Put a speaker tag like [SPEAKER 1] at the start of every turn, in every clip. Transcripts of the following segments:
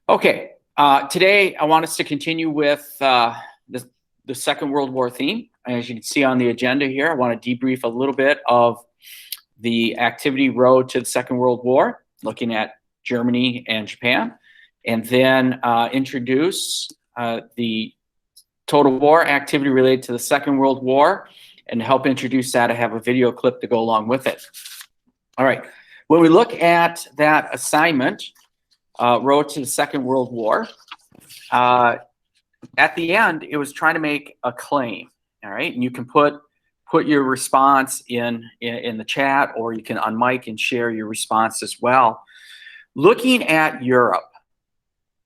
[SPEAKER 1] Okay, today I want us to continue with the Second World War theme. As you can see on the agenda here, I want to debrief a little bit of the activity road to the Second World War, looking at Germany and Japan, and then introduce the total war activity related to the Second World War, and to help introduce that, I have a video clip to go along with it. All right, when we look at that assignment, road to the Second World War, at the end, it was trying to make a claim. All right, and you can put your response in the chat, or you can unmic and share your response as well. Looking at Europe,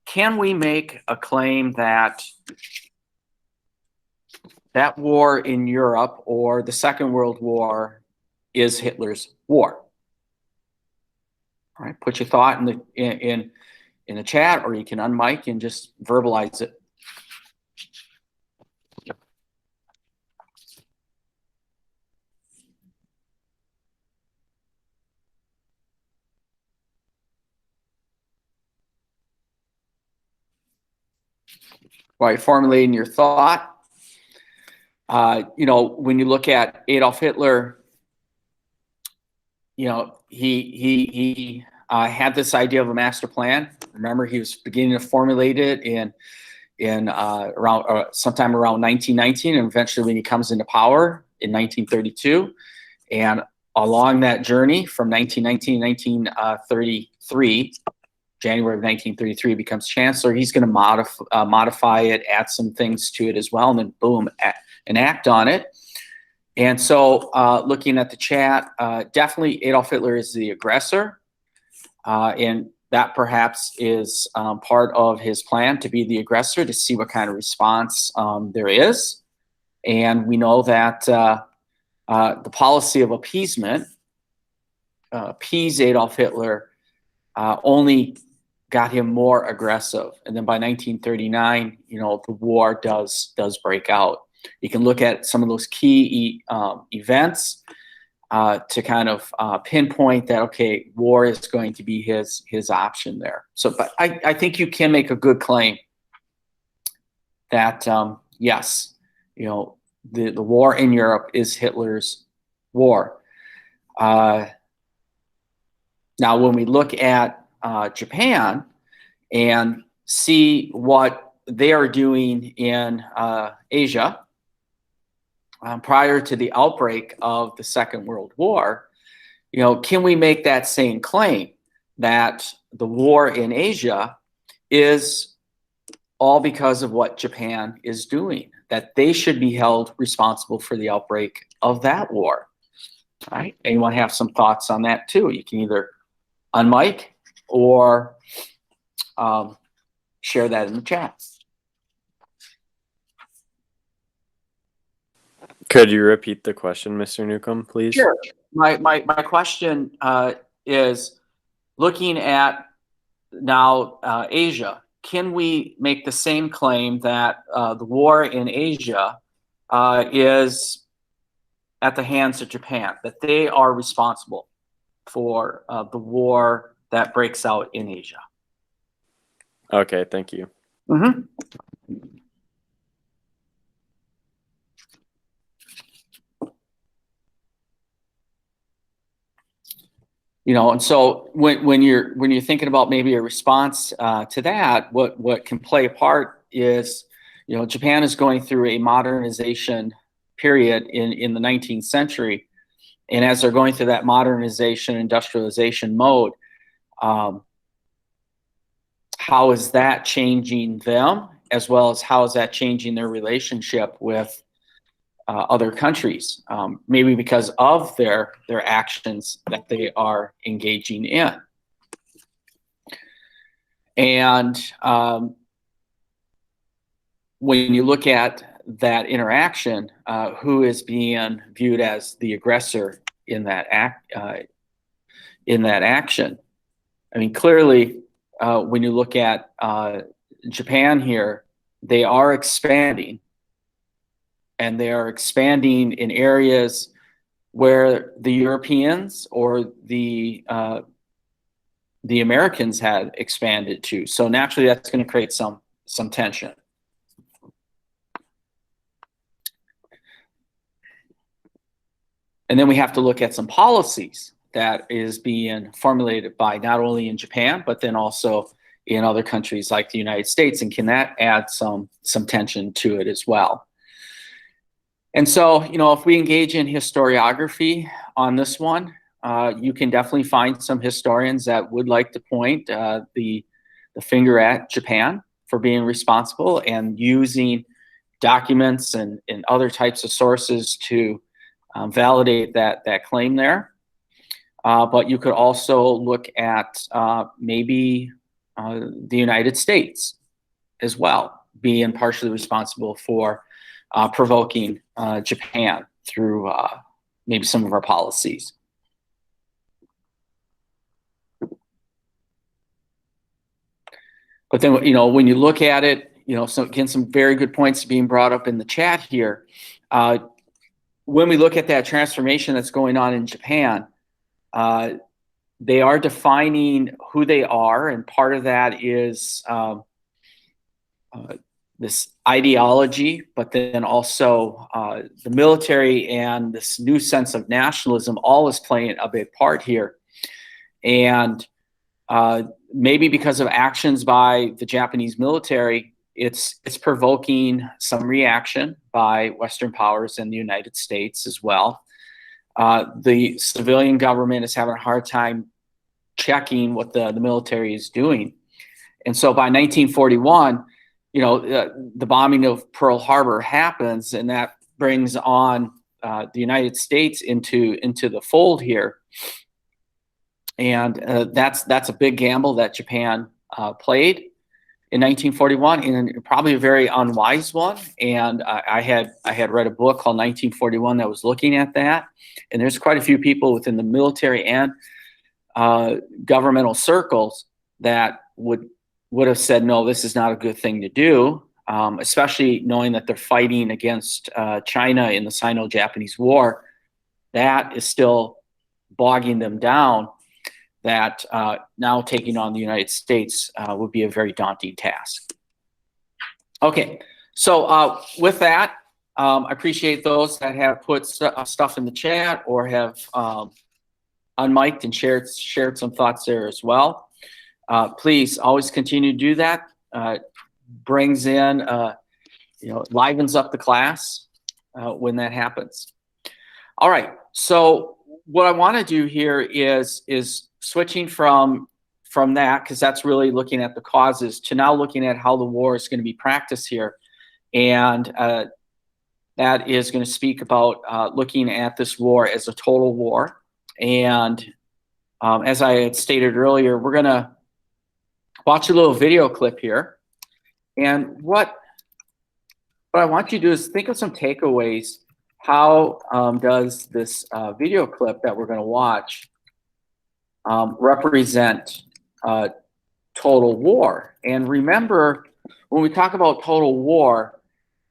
[SPEAKER 1] can we make a claim that that war in Europe, or the Second World War, is Hitler's war? All right, put your thought in the chat, or you can unmic and just verbalize it. While you're formulating your thought, when you look at Adolf Hitler, he had this idea of a master plan. Remember, he was beginning to formulate it sometime around 1919, and eventually when he comes into power in 1932. And along that journey from 1919 to 1933, January of 1933, becomes chancellor. He's going to modify it, add some things to it as well, and then boom, enact on it. And so looking at the chat, definitely Adolf Hitler is the aggressor. And that perhaps is part of his plan, to be the aggressor, to see what kind of response there is. And we know that the policy of appeasement, appease Adolf Hitler, only got him more aggressive. And then by 1939, the war does break out. You can look at some of those key events to kind of pinpoint that, okay, war is going to be his option there. So, but I think you can make a good claim that, yes, the war in Europe is Hitler's war. Now, when we look at Japan and see what they are doing in Asia, prior to the outbreak of the Second World War, can we make that same claim that the war in Asia is all because of what Japan is doing, that they should be held responsible for the outbreak of that war? All right? Anyone have some thoughts on that too? You can either unmic or share that in the chat.
[SPEAKER 2] Could you repeat the question, Mr. Newcomb, please?
[SPEAKER 1] Sure. My question is, looking at now Asia, can we make the same claim that the war in Asia is at the hands of Japan, that they are responsible for the war that breaks out in Asia?
[SPEAKER 2] Okay, thank you.
[SPEAKER 1] Mm-hmm. And so when you're thinking about maybe a response to that, what can play a part is, Japan is going through a modernization period in the 19th century, and as they're going through that modernization, industrialization mode, how is that changing them, as well as how is that changing their relationship with other countries, maybe because of their actions that they are engaging in. And when you look at that interaction, who is being viewed as the aggressor in that action? I mean, clearly, when you look at Japan here, they are expanding. And they are expanding in areas where the Europeans or the the Americans had expanded to. So naturally, that's going to create some tension. And then we have to look at some policies that is being formulated by not only in Japan, but then also in other countries like the United States. And can that add some tension to it as well? And so, you know, if we engage in historiography on this one, you can definitely find some historians that would like to point the finger at Japan for being responsible and using documents and other types of sources to validate that claim there. But you could also look at maybe the United States as well, being partially responsible for provoking Japan through maybe some of our policies. But then, you know, when you look at it, you know, so again, some very good points being brought up in the chat here. When we look at that transformation that's going on in Japan, they are defining who they are, and part of that is this ideology, but then also the military and this new sense of nationalism all is playing a big part here. And maybe because of actions by the Japanese military, it's provoking some reaction by Western powers and the United States as well. The civilian government is having a hard time checking what the military is doing. And so by 1941, you know, the bombing of Pearl Harbor happens, and that brings on the United States into the fold here. And that's a big gamble that Japan played in 1941, and probably a very unwise one. And I had read a book called 1941 that was looking at that. And there's quite a few people within the military and governmental circles that would have said, no, this is not a good thing to do, especially knowing that they're fighting against China in the Sino-Japanese War. That is still bogging them down, that now taking on the United States would be a very daunting task. Okay, so with that, I appreciate those that have put stuff in the chat or have unmiked and shared some thoughts there as well. Please always continue to do that. Brings in, you know, livens up the class when that happens. All right, so what I want to do here is switching from that, because that's really looking at the causes, to now looking at how the war is going to be practiced here. And that is going to speak about looking at this war as a total war. And as I had stated earlier, we're going to watch a little video clip here. And what I want you to do is think of some takeaways. How does this video clip that we're going to watch represent total war? And remember, when we talk about total war,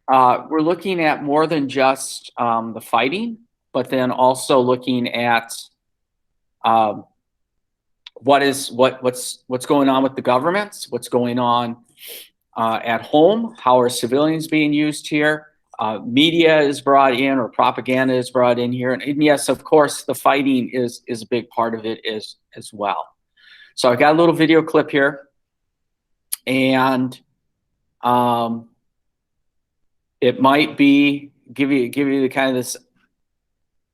[SPEAKER 1] we're looking at more than just the fighting, but then also looking at what's going on with the governments, what's going on at home, how are civilians being used here, media is brought in, or propaganda is brought in here, and yes, of course, the fighting is a big part of it as well. So I got a little video clip here, and it might be give you the kind of this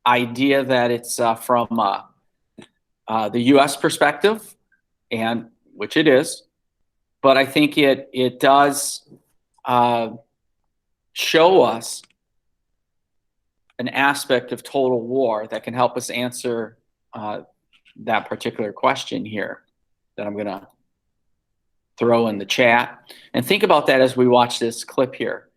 [SPEAKER 1] idea that it's from the U.S. perspective, and which it is, but I think it does show us an aspect of total war that can help us answer that particular question here that I'm going to throw in the chat. And think about that as we watch this clip here.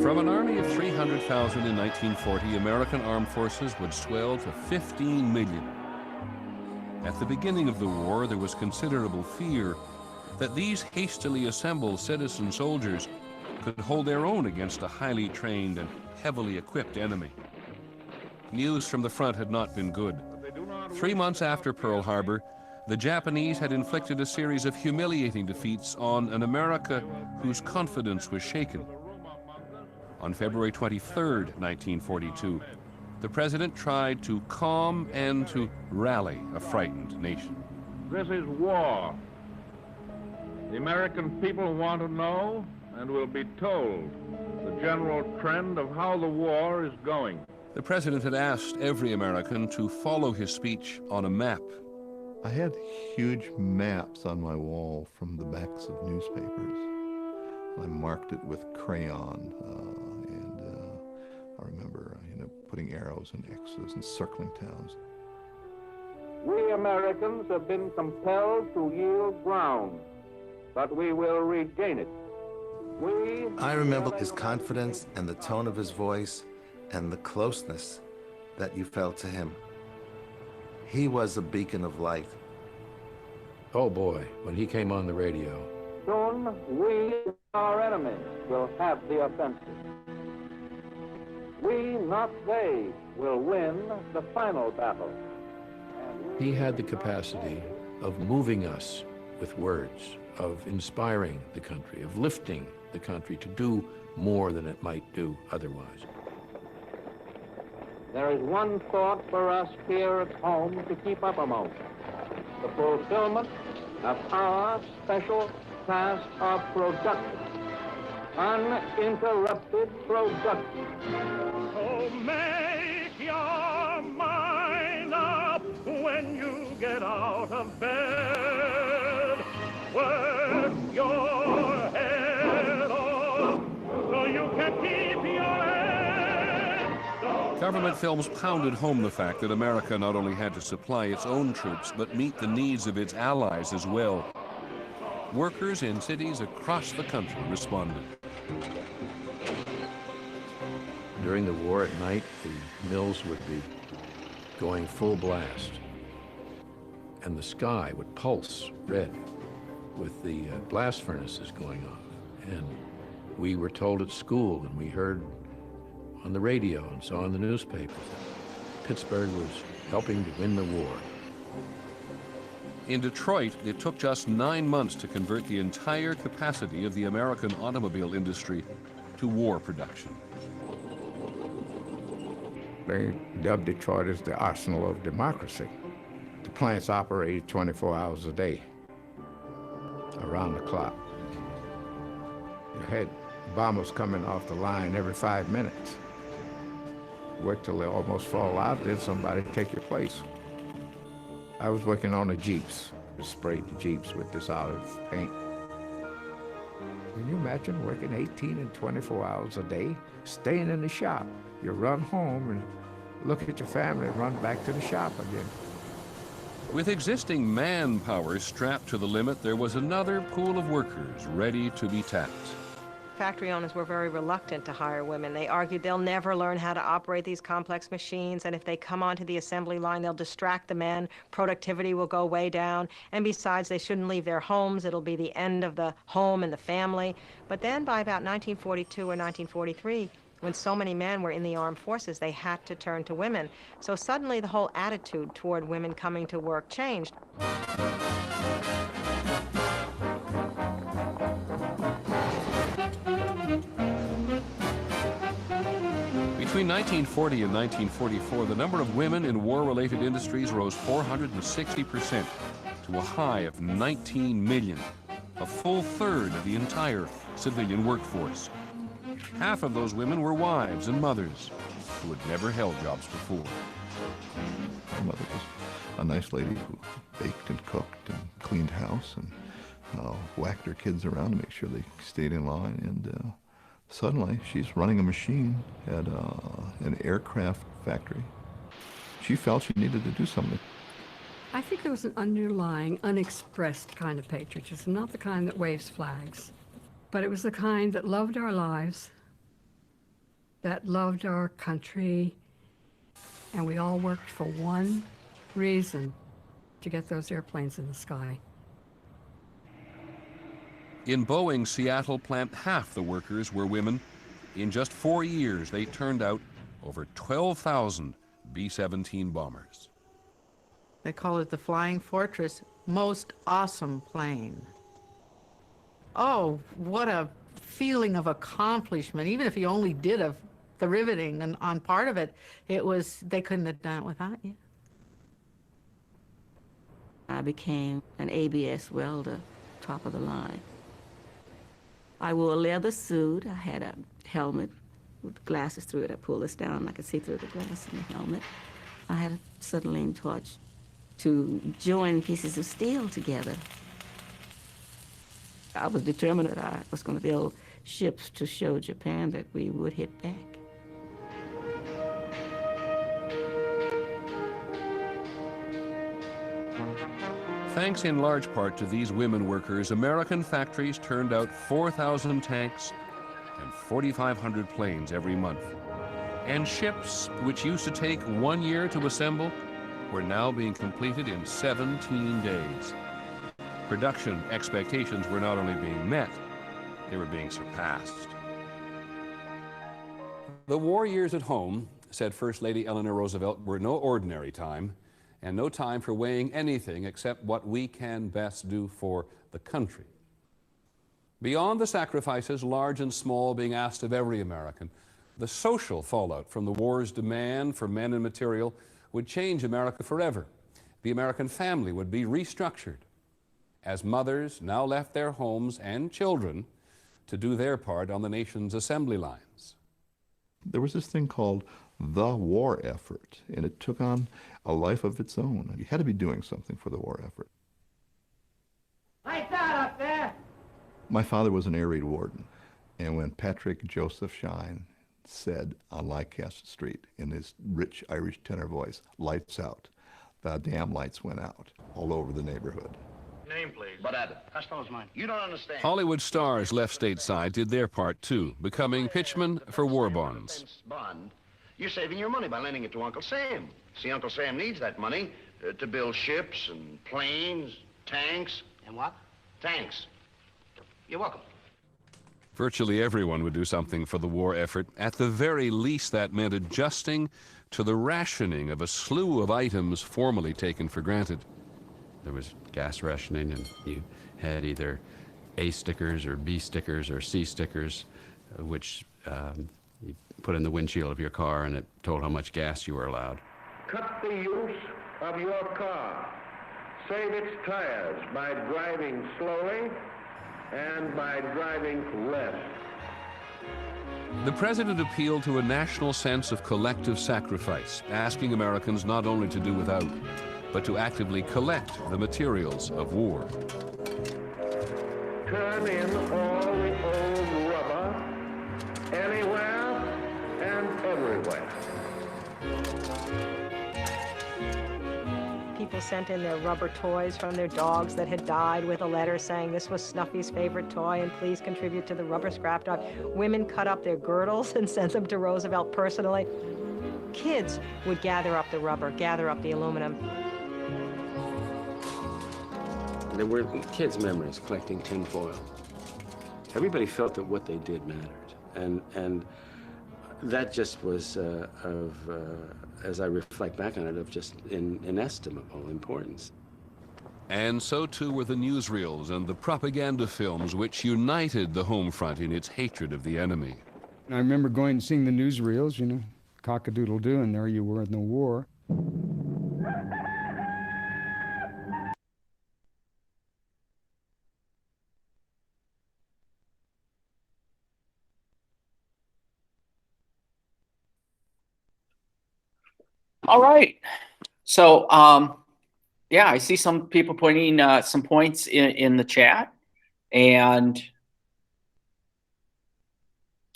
[SPEAKER 3] From an army of 300,000 in 1940, American armed forces would swell to 15 million. At the beginning of the war, there was considerable fear that these hastily assembled citizen soldiers could hold their own against a highly trained and heavily equipped enemy. News from the front had not been good. 3 months after Pearl Harbor, the Japanese had inflicted a series of humiliating defeats on an America whose confidence was shaken. On February 23rd, 1942, the president tried to calm and to rally a frightened nation.
[SPEAKER 4] This is war. The American people want to know and will be told the general trend of how the war is going.
[SPEAKER 3] The president had asked every American to follow his speech on a map.
[SPEAKER 5] I had huge maps on my wall from the backs of newspapers. I marked it with crayon, and I remember, putting arrows and X's and circling towns.
[SPEAKER 4] We Americans have been compelled to yield ground, but we will regain it.
[SPEAKER 6] I remember his confidence and the tone of his voice and the closeness that you felt to him. He was a beacon of light.
[SPEAKER 7] Oh boy, when he came on the radio.
[SPEAKER 4] Soon we, our enemies, will have the offensive. We, not they, will win the final battle.
[SPEAKER 7] He had the capacity of moving us with words, of inspiring the country, of lifting the country to do more than it might do otherwise.
[SPEAKER 4] There is one thought for us here at home to keep uppermost: the fulfillment of our special task of production, uninterrupted production.
[SPEAKER 8] So make your mind up when you get out of bed. Work your head off so you can keep your head.
[SPEAKER 3] Government films pounded home the fact that America not only had to supply its own troops, but meet the needs of its allies as well. Workers in cities across the country responded.
[SPEAKER 7] During the war at night, the mills would be going full blast, and the sky would pulse red with the blast furnaces going off. And we were told at school, and we heard on the radio and saw in the newspapers that Pittsburgh was helping to win the war.
[SPEAKER 3] In Detroit, it took just 9 months to convert the entire capacity of the American automobile industry to war production.
[SPEAKER 9] They dubbed Detroit as the arsenal of democracy. The plants operated 24 hours a day, around the clock. You had bombers coming off the line every 5 minutes. Work till they almost fall out, then somebody take your place. I was working on the Jeeps. We sprayed the Jeeps with this olive paint. Can you imagine working 18 and 24 hours a day, staying in the shop? You run home and look at your family and run back to the shop again.
[SPEAKER 3] With existing manpower strapped to the limit, there was another pool of workers ready to be tapped.
[SPEAKER 10] Factory owners were very reluctant to hire women. They argued they'll never learn how to operate these complex machines, and if they come onto the assembly line, they'll distract the men, productivity will go way down, and besides, they shouldn't leave their homes. It'll be the end of the home and the family. But then by about 1942 or 1943, when so many men were in the armed forces, they had to turn to women. So suddenly the whole attitude toward women coming to work changed.
[SPEAKER 3] Between 1940 and 1944, the number of women in war-related industries rose 460% to a high of 19 million, a full third of the entire civilian workforce. Half of those women were wives and mothers who had never held jobs before.
[SPEAKER 5] My mother was a nice lady who baked and cooked and cleaned house and whacked her kids around to make sure they stayed in line. And suddenly, she's running a machine at an aircraft factory. She felt she needed to do something.
[SPEAKER 11] I think there was an underlying, unexpressed kind of patriotism, not the kind that waves flags, but it was the kind that loved our lives, that loved our country, and we all worked for one reason, to get those airplanes in the sky.
[SPEAKER 3] In Boeing's Seattle plant, half the workers were women. In just 4 years, they turned out over 12,000 B-17 bombers.
[SPEAKER 12] They call it the Flying Fortress. Most awesome plane. Oh, what a feeling of accomplishment. Even if you only did the riveting and on part of it, they couldn't have done it without you.
[SPEAKER 13] I became an ABS welder, top of the line. I wore a leather suit. I had a helmet with glasses through it. I pulled this down. I could see through the glass in the helmet. I had a acetylene torch to join pieces of steel together. I was determined that I was going to build ships to show Japan that we would hit back.
[SPEAKER 3] Thanks in large part to these women workers, American factories turned out 4,000 tanks and 4,500 planes every month. And ships, which used to take 1 year to assemble, were now being completed in 17 days. Production expectations were not only being met, they were being surpassed.
[SPEAKER 14] The war years at home, said First Lady Eleanor Roosevelt, were no ordinary time, and no time for weighing anything except what we can best do for the country. Beyond the sacrifices, large and small, being asked of every American, the social fallout from the war's demand for men and material would change America forever. The American family would be restructured as mothers now left their homes and children to do their part on the nation's assembly lines.
[SPEAKER 5] There was this thing called the war effort, and it took on a life of its own. You had to be doing something for the war effort.
[SPEAKER 8] Lights out up there!
[SPEAKER 5] My father was an air raid warden, and when Patrick Joseph Shine said on Leicester Street in his rich Irish tenor voice, "Lights out," the damn lights went out all over the neighborhood.
[SPEAKER 15] Name, please. Bud Abbott. Costello's mine. You don't understand.
[SPEAKER 3] Hollywood stars left stateside did their part too, becoming pitchmen for war bonds.
[SPEAKER 15] Bond. You're saving your money by lending it to Uncle Sam. See, Uncle Sam needs that money to build ships and planes, tanks.
[SPEAKER 16] And what?
[SPEAKER 15] Tanks.
[SPEAKER 16] You're welcome.
[SPEAKER 3] Virtually everyone would do something for the war effort. At the very least, that meant adjusting to the rationing of a slew of items formerly taken for granted.
[SPEAKER 17] There was gas rationing, and you had either A stickers or B stickers or C stickers, which you put in the windshield of your car, and it told how much gas you were allowed.
[SPEAKER 4] Cut the use of your car. Save its tires by driving slowly and by driving less.
[SPEAKER 3] The president appealed to a national sense of collective sacrifice, asking Americans not only to do without, but to actively collect the materials of war.
[SPEAKER 4] Turn in all the old rubber anywhere and everywhere.
[SPEAKER 10] People sent in their rubber toys from their dogs that had died with a letter saying this was Snuffy's favorite toy and please contribute to the rubber scrap dog. Women cut up their girdles and sent them to Roosevelt personally. Kids would gather up the rubber, gather up the aluminum.
[SPEAKER 17] There were kids' memories collecting tin foil. Everybody felt that what they did mattered, and that just was as I reflect back on it, of just inestimable importance.
[SPEAKER 3] And so too were the newsreels and the propaganda films which united the home front in its hatred of the enemy.
[SPEAKER 18] I remember going and seeing the newsreels, you know, cock-a-doodle-doo, and there you were in the war.
[SPEAKER 1] All right. So, yeah, I see some people putting some points in the chat, and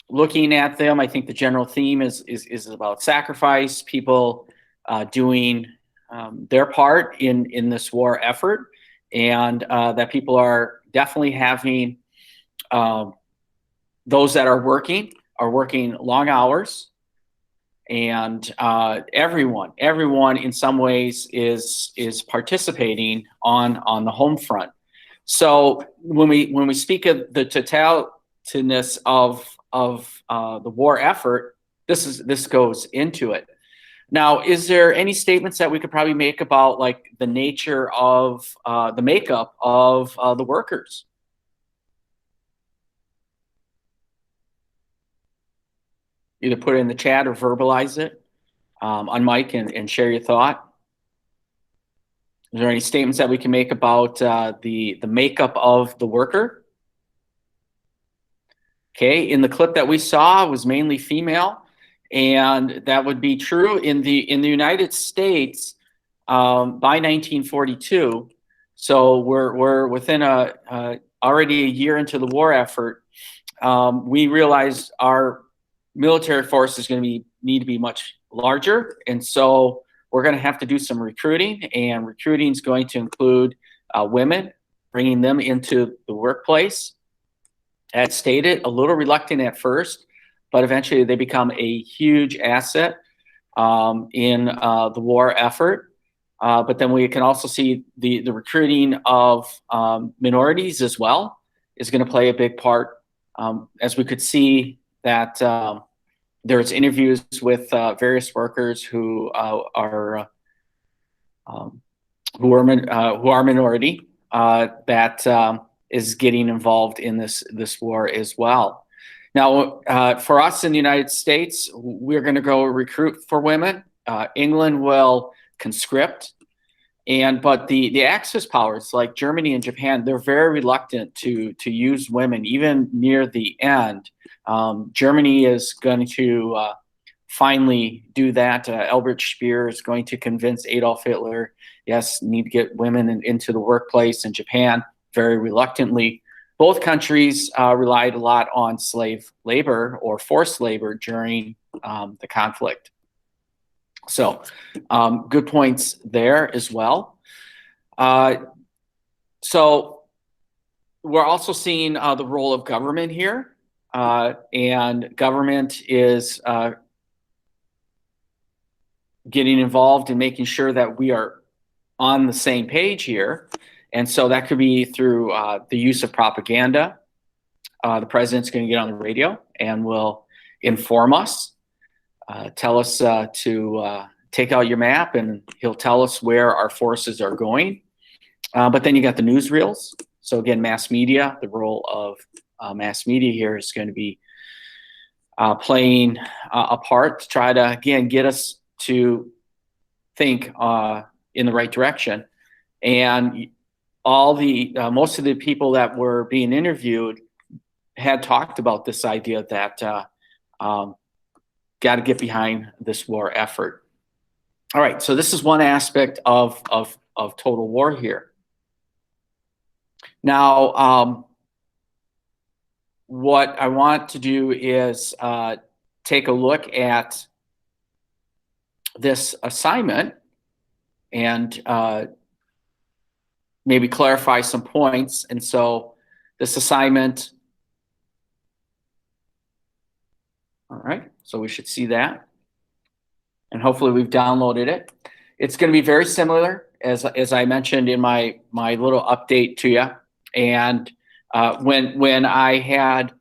[SPEAKER 1] looking at them, I think the general theme is about sacrifice, people doing their part in this war effort, and that people are definitely having, those that are working long hours, and everyone in some ways is participating on the home front. So when we speak of the totalitarianness of the war effort, this goes into it. Now, is there any statements that we could probably make about like the nature of the makeup of the workers? Either put it in the chat or verbalize it on mic and share your thought. Is there any statements that we can make about the makeup of the worker? Okay, in the clip that we saw, it was mainly female, and that would be true in the United States by 1942. So we're within already a year into the war effort. We realized our military force is going to need to be much larger, and so we're going to have to do some recruiting, and recruiting is going to include women, bringing them into the workplace. As stated, a little reluctant at first, but eventually they become a huge asset in the war effort. But then we can also see the recruiting of minorities as well is going to play a big part, as we could see that there's interviews with various workers who are minority that is getting involved in this war as well. Now, for us in the United States, we're going to go recruit for women. England will conscript, but the Axis powers like Germany and Japan, they're very reluctant to use women, even near the end. Germany is going to finally do that. Albert Speer is going to convince Adolf Hitler, yes, need to get women into the workplace. In Japan, very reluctantly. Both countries relied a lot on slave labor or forced labor during the conflict. So good points there as well. So we're also seeing the role of government here. And government is getting involved in making sure that we are on the same page here. And so that could be through the use of propaganda. The president's going to get on the radio and will inform us, tell us to take out your map, and he'll tell us where our forces are going. But then you got the newsreels. So again, mass media, the role of mass media here is going to be playing a part to try to, again, get us to think in the right direction. And all the most of the people that were being interviewed had talked about this idea that got to get behind this war effort. All right, so this is one aspect of total war here. Now, what I want to do is take a look at this assignment and maybe clarify some points. And so this assignment, all right, so we should see that. And hopefully we've downloaded it. It's going to be very similar as I mentioned in my little update to you. And when I had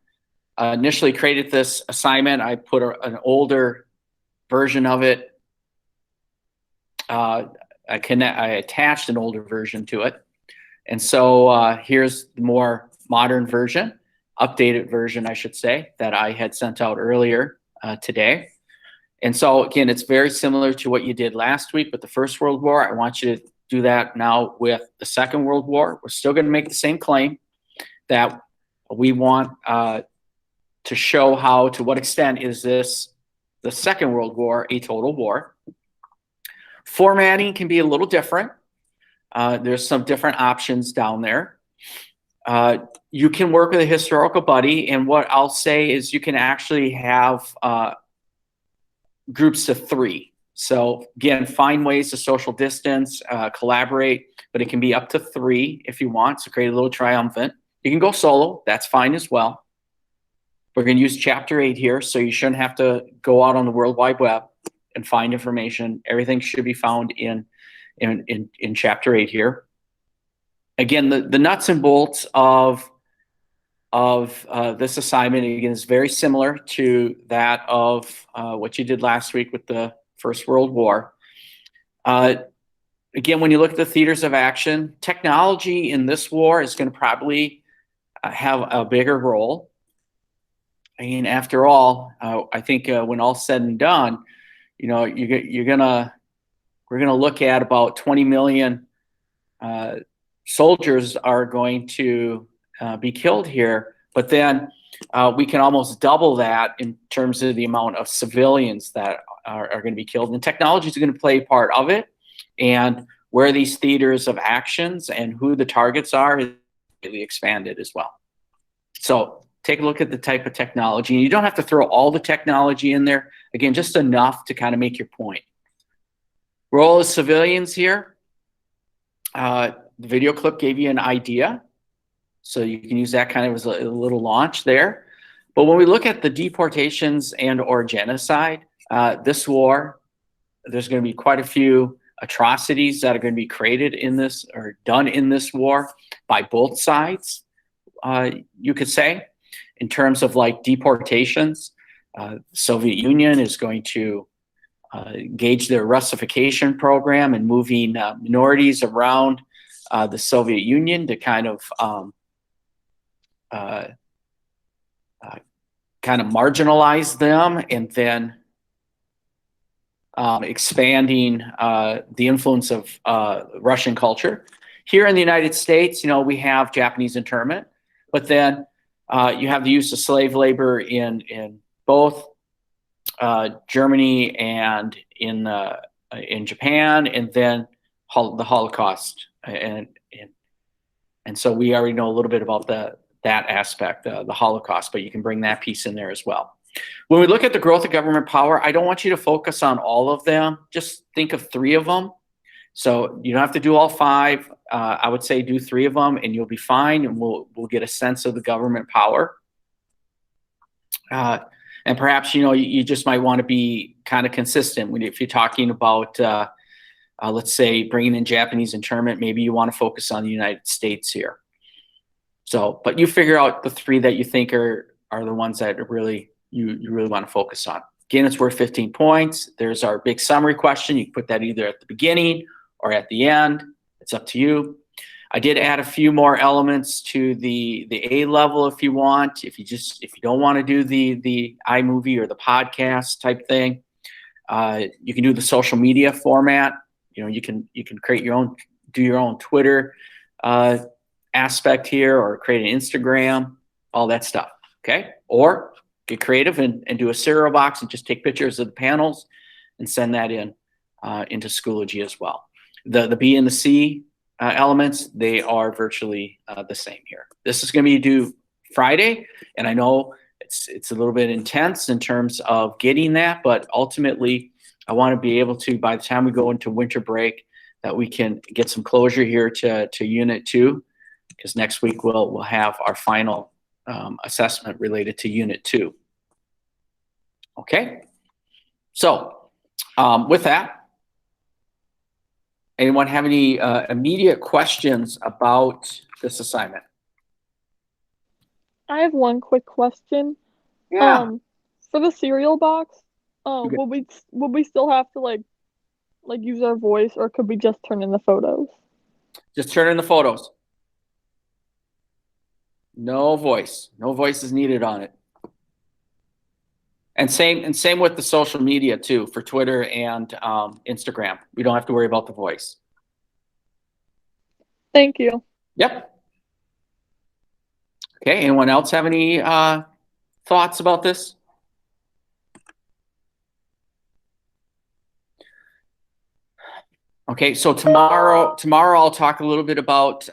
[SPEAKER 1] initially created this assignment, I put an older version of it. I attached an older version to it. And so here's the more modern version, updated version, I should say, that I had sent out earlier today. And so again, it's very similar to what you did last week with the First World War. I want you to do that now with the Second World War. We're still going to make the same claim that we want to show how, to what extent is this, the Second World War, a total war. Formatting can be a little different. There's some different options down there. You can work with a historical buddy, and what I'll say is you can actually have groups of 3. So again, find ways to social distance, collaborate, but it can be up to 3 if you want. So create a little triumvirate. You can go solo, that's fine as well. We're going to use chapter 8 here, so you shouldn't have to go out on the World Wide Web. and find information. Everything should be found in chapter 8 here. Again, the nuts and bolts of this assignment, again, is very similar to that of what you did last week with the First World War. Again, when you look at the theaters of action, technology in this war is going to probably have a bigger role. I mean, after all, I think when all's said and done, you know, we're gonna look at about 20 million soldiers are going to be killed here, but then we can almost double that in terms of the amount of civilians that are going to be killed. And technology is going to play part of it, and where these theaters of actions and who the targets are is really expanded as well. So take a look at the type of technology. And you don't have to throw all the technology in there. Again, just enough to kind of make your point. Role of civilians here. The video clip gave you an idea. So you can use that kind of as a little launch there. But when we look at the deportations and or genocide, this war, there's going to be quite a few atrocities that are going to be created in this or done in this war by both sides, you could say. In terms of like deportations, the Soviet Union is going to gauge their Russification program and moving minorities around the Soviet Union to kind of marginalize them, and then expanding the influence of Russian culture. Here in the United States, you know, we have Japanese internment, but then you have the use of slave labor in both Germany and in Japan, and then the Holocaust, and so we already know a little bit about that aspect, the Holocaust, but you can bring that piece in there as well. When we look at the growth of government power, I don't want you to focus on all of them. Just think of 3 of them. So you don't have to do all 5. I would say do 3 of them and you'll be fine, and we'll get a sense of the government power. And perhaps, you know, you just might want to be kind of consistent. If you're talking about, let's say, bringing in Japanese internment, maybe you want to focus on the United States here. So, but you figure out the 3 that you think are the ones that are really you really want to focus on. Again, it's worth 15 points. There's our big summary question. You can put that either at the beginning or at the end. It's up to you. I did add a few more elements to the A level if you want. If you don't want to do the iMovie or the podcast type thing, you can do the social media format. You know, you can create your own, do your own Twitter aspect here, or create an Instagram, all that stuff. Okay, or get creative and do a serial box and just take pictures of the panels and send that in into Schoology as well. The B and the C elements, they are virtually the same here. This is going to be due Friday, and I know it's a little bit intense in terms of getting that, but ultimately I want to be able to, by the time we go into winter break, that we can get some closure here to Unit 2, because next week we'll have our final assessment related to Unit 2. Okay, so with that, anyone have any immediate questions about this assignment?
[SPEAKER 16] I have one quick question.
[SPEAKER 1] Yeah.
[SPEAKER 16] For the cereal box, would we still have to like use our voice, or could we just turn in the photos?
[SPEAKER 1] Just turn in the photos. No voice. No voice is needed on it. And same with the social media too, for Twitter and Instagram. We don't have to worry about the voice.
[SPEAKER 16] Thank you.
[SPEAKER 1] Yep. Okay, anyone else have any thoughts about this? Okay, so tomorrow I'll talk a little bit about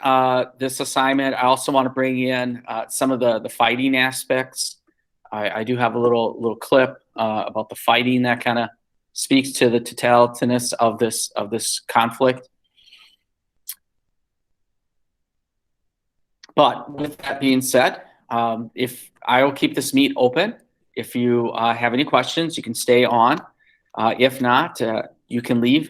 [SPEAKER 1] this assignment. I also want to bring in some of the fighting aspects. I do have a little clip about the fighting that kind of speaks to the totalitarianism of this conflict. But with that being said, if I will keep this meet open, if you have any questions, you can stay on. If not, you can leave